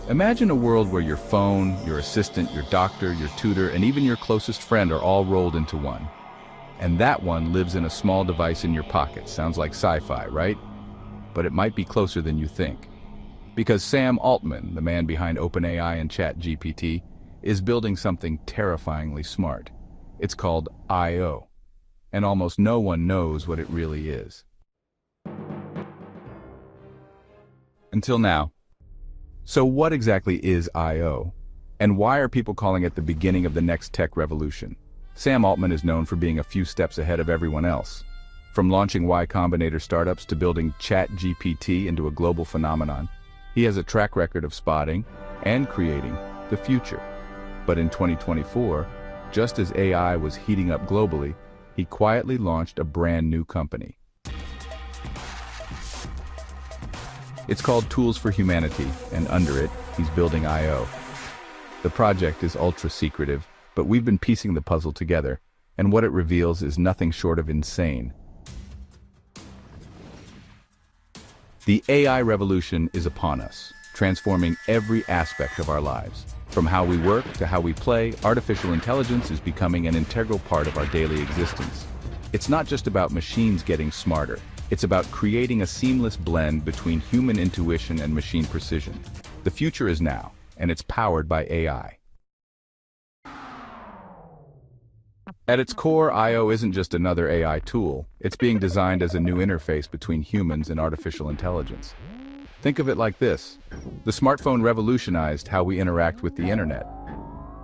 Imagine a world where your phone, your assistant, your doctor, your tutor, and even your closest friend are all rolled into one. And that one lives in a small device in your pocket. Sounds like sci-fi, right? But it might be closer than you think. Because Sam Altman, the man behind OpenAI and ChatGPT, is building something terrifyingly smart. It's called IO. And almost no one knows what it really is. Until now. So what exactly is IO? And why are people calling it the beginning of the next tech revolution? Sam Altman is known for being a few steps ahead of everyone else. From launching Y Combinator startups to building ChatGPT into a global phenomenon, he has a track record of spotting and creating the future. But in 2024, just as AI was heating up globally, he quietly launched a brand new company. It's called Tools for Humanity, and under it, he's building IO. The project is ultra-secretive, but we've been piecing the puzzle together, and what it reveals is nothing short of insane. The AI revolution is upon us, transforming every aspect of our lives. From how we work to how we play, artificial intelligence is becoming an integral part of our daily existence. It's not just about machines getting smarter. It's about creating a seamless blend between human intuition and machine precision. The future is now, and it's powered by AI. At its core, IO isn't just another AI tool. It's being designed as a new interface between humans and artificial intelligence. Think of it like this. The smartphone revolutionized how we interact with the internet.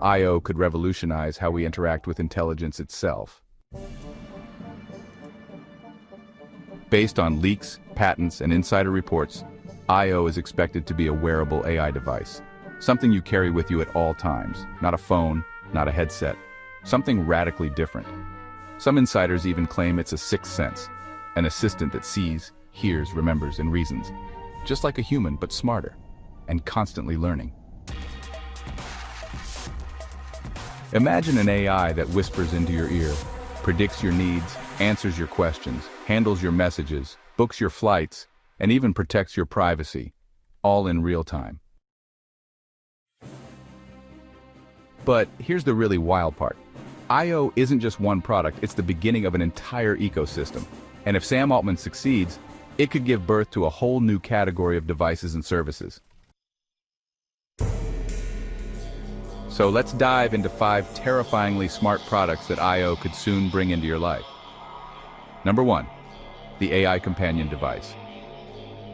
IO could revolutionize how we interact with intelligence itself. Based on leaks, patents, and insider reports, IO is expected to be a wearable AI device. Something you carry with you at all times. Not a phone, not a headset. Something radically different. Some insiders even claim it's a sixth sense. An assistant that sees, hears, remembers, and reasons. Just like a human, but smarter. And constantly learning. Imagine an AI that whispers into your ear, predicts your needs, answers your questions, handles your messages, books your flights, and even protects your privacy, all in real time. But here's the really wild part. IO isn't just one product, it's the beginning of an entire ecosystem. And if Sam Altman succeeds, it could give birth to a whole new category of devices and services. So let's dive into 5 terrifyingly smart products that IO could soon bring into your life. Number 1, the AI companion device.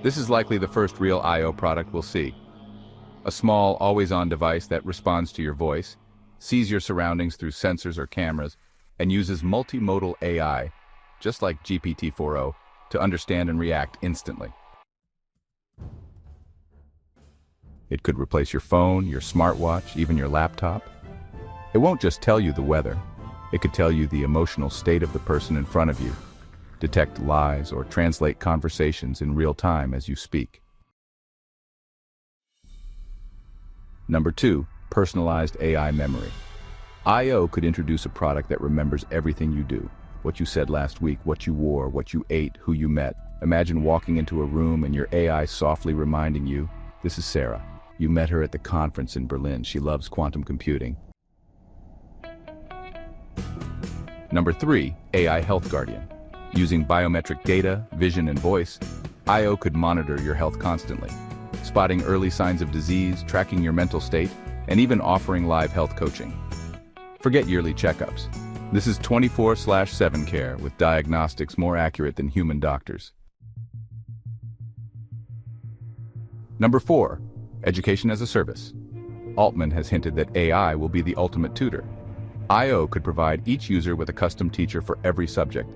This is likely the first real IO product we'll see. A small, always-on device that responds to your voice, sees your surroundings through sensors or cameras, and uses multimodal AI, just like GPT-4o, to understand and react instantly. It could replace your phone, your smartwatch, even your laptop. It won't just tell you the weather. It could tell you the emotional state of the person in front of you, detect lies, or translate conversations in real time as you speak. Number 2, personalized AI memory. IO could introduce a product that remembers everything you do. What you said last week, what you wore, what you ate, who you met. Imagine walking into a room and your AI softly reminding you, "This is Sarah. You met her at the conference in Berlin. She loves quantum computing." Number 3, AI Health Guardian. Using biometric data, vision, and voice, IO could monitor your health constantly, spotting early signs of disease, tracking your mental state, and even offering live health coaching. Forget yearly checkups. This is 24/7 care with diagnostics more accurate than human doctors. Number 4, education as a service. Altman has hinted that AI will be the ultimate tutor. IO could provide each user with a custom teacher for every subject,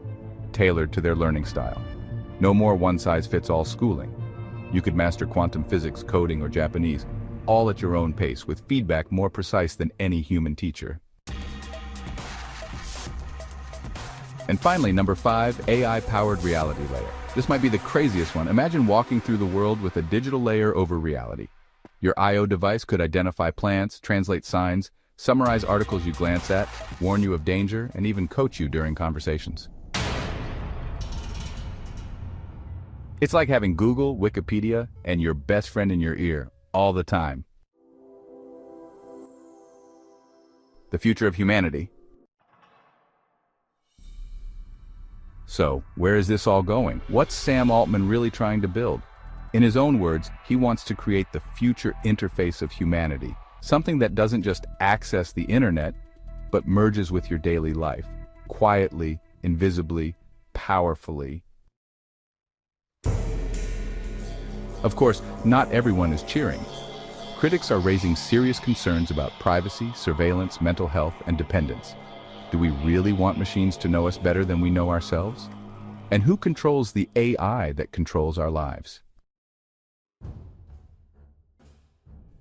tailored to their learning style. No more one-size-fits-all schooling. You could master quantum physics, coding, or Japanese, all at your own pace with feedback more precise than any human teacher. And finally, number 5, AI-powered reality layer. This might be the craziest one. Imagine walking through the world with a digital layer over reality. Your IO device could identify plants, translate signs, summarize articles you glance at, warn you of danger, and even coach you during conversations. It's like having Google, Wikipedia, and your best friend in your ear all the time. the future of humanity. So, where is this all going? What's Sam Altman really trying to build? In his own words, he wants to create the future interface of humanity, something that doesn't just access the internet, but merges with your daily life, quietly, invisibly, powerfully. Of course, not everyone is cheering. Critics are raising serious concerns about privacy, surveillance, mental health, and dependence. Do we really want machines to know us better than we know ourselves? And who controls the AI that controls our lives?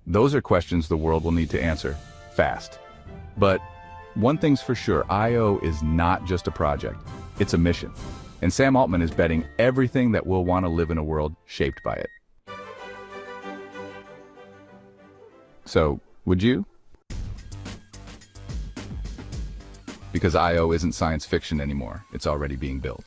Those are questions the world will need to answer fast. But one thing's for sure, IO is not just a project, it's a mission. And Sam Altman is betting everything that we'll want to live in a world shaped by it. So, would you? Because IO isn't science fiction anymore, it's already being built.